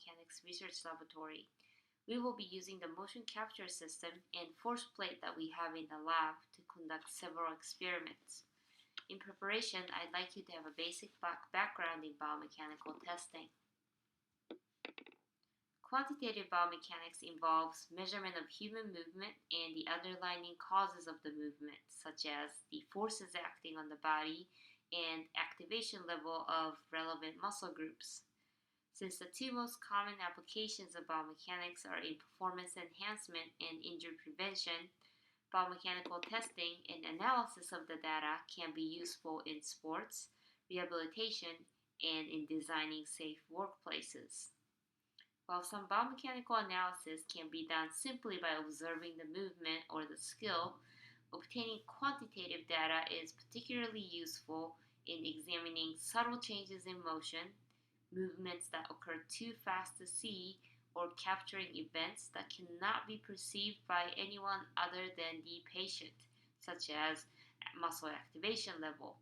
Biomechanics Research Laboratory. We will be using the motion capture system and force plate that we have in the lab to conduct several experiments. In preparation, I'd like you to have a basic background in biomechanical testing. Quantitative biomechanics involves measurement of human movement and the underlying causes of the movement, such as the forces acting on the body and activation level of relevant muscle groups. Since the two most common applications of biomechanics are in performance enhancement and injury prevention, biomechanical testing and analysis of the data can be useful in sports, rehabilitation, and in designing safe workplaces. While some biomechanical analysis can be done simply by observing the movement or the skill, obtaining quantitative data is particularly useful in examining subtle changes in motion, movements that occur too fast to see, or capturing events that cannot be perceived by anyone other than the patient, such as muscle activation level.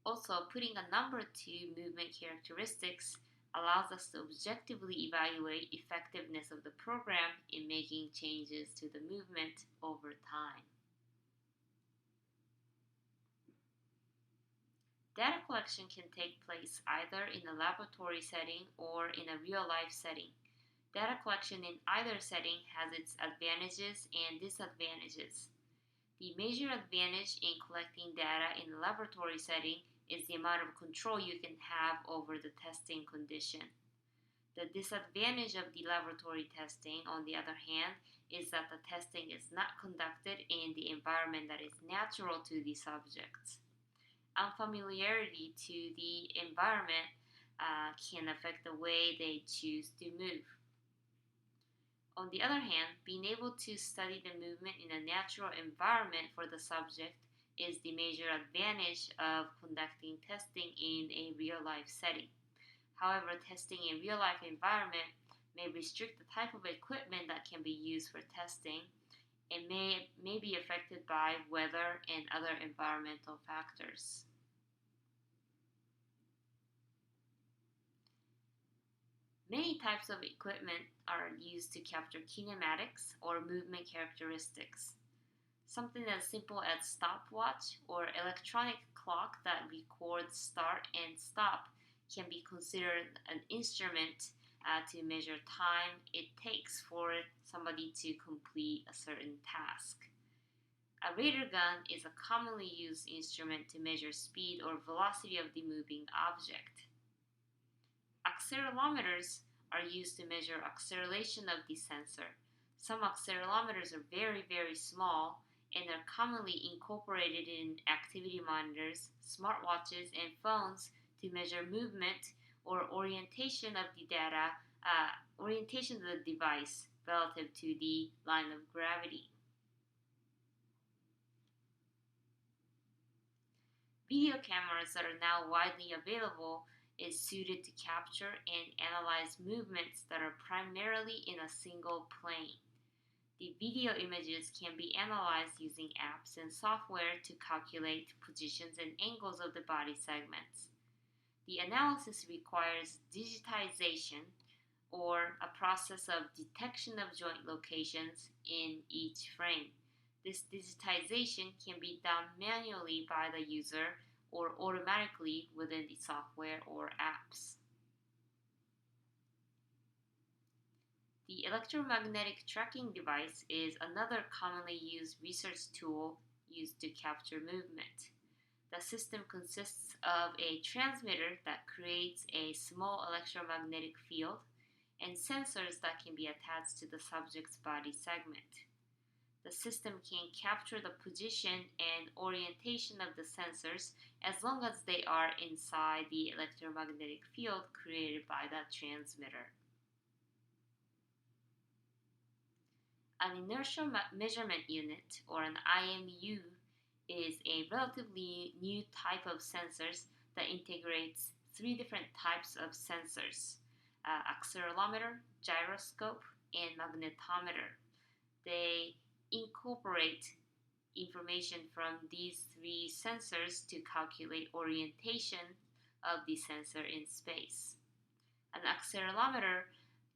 Also, putting a number to movement characteristics allows us to objectively evaluate effectiveness of the program in making changes to the movement over time. Data collection can take place either in a laboratory setting or in a real-life setting. Data collection in either setting has its advantages and disadvantages. The major advantage in collecting data in a laboratory setting is the amount of control you can have over the testing condition. The disadvantage of the laboratory testing, on the other hand, is that the testing is not conducted in the environment that is natural to the subjects. Unfamiliarity to the environment can affect the way they choose to move. On the other hand, being able to study the movement in a natural environment for the subject is the major advantage of conducting testing in a real-life setting. However, testing in real-life environment may restrict the type of equipment that can be used for testing and may be affected by weather and other environmental factors. Many types of equipment are used to capture kinematics or movement characteristics. Something as simple as stopwatch or electronic clock that records start and stop can be considered an instrument to measure time it takes for somebody to complete a certain task. A radar gun is a commonly used instrument to measure speed or velocity of the moving object. Accelerometers are used to measure acceleration of the sensor. Some accelerometers are very, very small and are commonly incorporated in activity monitors, smartwatches, and phones to measure movement or orientation of the data, orientation of the device relative to the line of gravity. Video cameras that are now widely available is suited to capture and analyze movements that are primarily in a single plane. The video images can be analyzed using apps and software to calculate positions and angles of the body segments. The analysis requires digitization, or a process of detection of joint locations in each frame. This digitization can be done manually by the user or automatically within the software or apps. The electromagnetic tracking device is another commonly used research tool used to capture movement. The system consists of a transmitter that creates a small electromagnetic field and sensors that can be attached to the subject's body segment. The system can capture the position and orientation of the sensors as long as they are inside the electromagnetic field created by the transmitter. An inertial measurement unit, or an IMU, is a relatively new type of sensors that integrates three different types of sensors: accelerometer, gyroscope, and magnetometer. They incorporate information from these three sensors to calculate orientation of the sensor in space. An accelerometer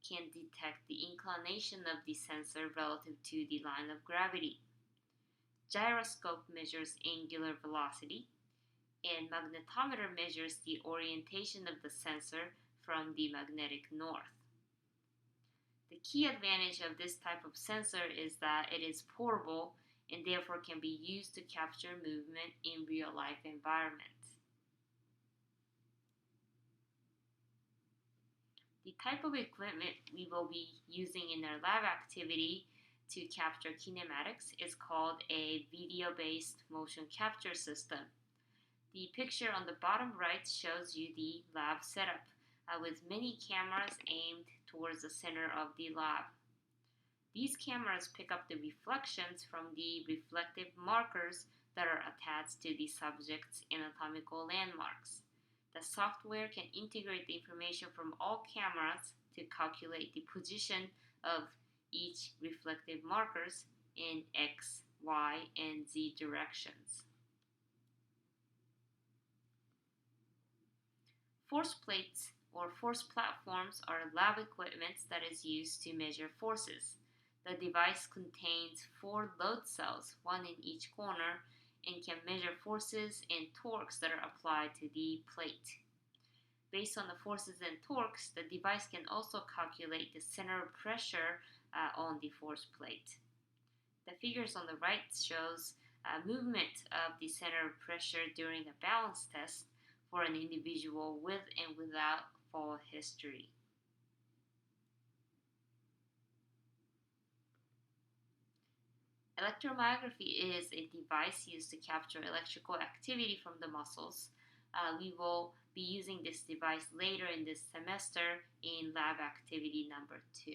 can detect the inclination of the sensor relative to the line of gravity. Gyroscope measures angular velocity, and magnetometer measures the orientation of the sensor from the magnetic north. The key advantage of this type of sensor is that it is portable and therefore can be used to capture movement in real-life environments. The type of equipment we will be using in our lab activity to capture kinematics is called a video-based motion capture system. The picture on the bottom right shows you the lab setup with many cameras aimed towards the center of the lab. These cameras pick up the reflections from the reflective markers that are attached to the subject's anatomical landmarks. The software can integrate the information from all cameras to calculate the position of each reflective markers in X, Y, and Z directions. Force plates or force platforms are lab equipment that is used to measure forces. The device contains 4 load cells, one in each corner, and can measure forces and torques that are applied to the plate. Based on the forces and torques, the device can also calculate the center of pressure on the force plate. The figures on the right shows movement of the center of pressure during a balance test for an individual with and without fall history. Electromyography is a device used to capture electrical activity from the muscles. We will be using this device later in this semester in lab activity number 2.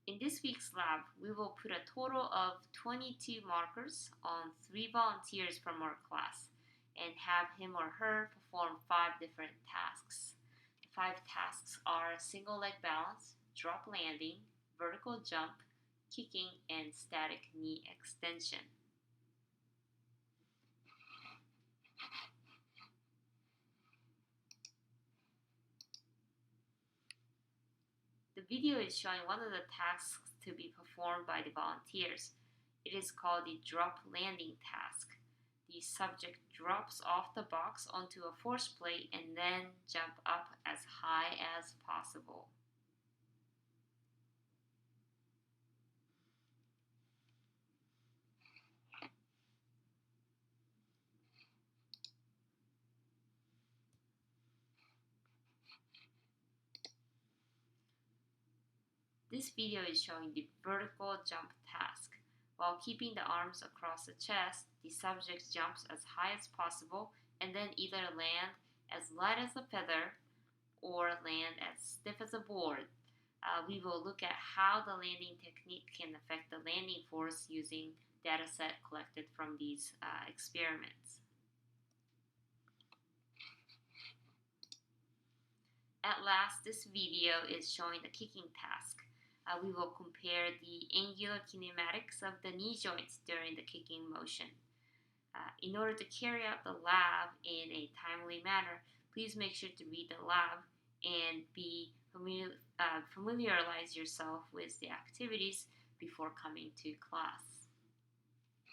In this week's lab, we will put a total of 22 markers on 3 volunteers from our class and have him or her perform 5 different tasks. The 5 tasks are single leg balance, drop landing, vertical jump, kicking, and static knee extension. The video is showing one of the tasks to be performed by the volunteers. It is called the drop landing task. The subject drops off the box onto a force plate and then jump up as high as possible. This video is showing the vertical jump task. While keeping the arms across the chest, the subject jumps as high as possible and then either land as light as a feather or land as stiff as a board. We will look at how the landing technique can affect the landing force using data set collected from these experiments. At last, this video is showing the kicking task. We will compare the angular kinematics of the knee joints during the kicking motion. In order to carry out the lab in a timely manner, please make sure to read the lab and familiarize yourself with the activities before coming to class.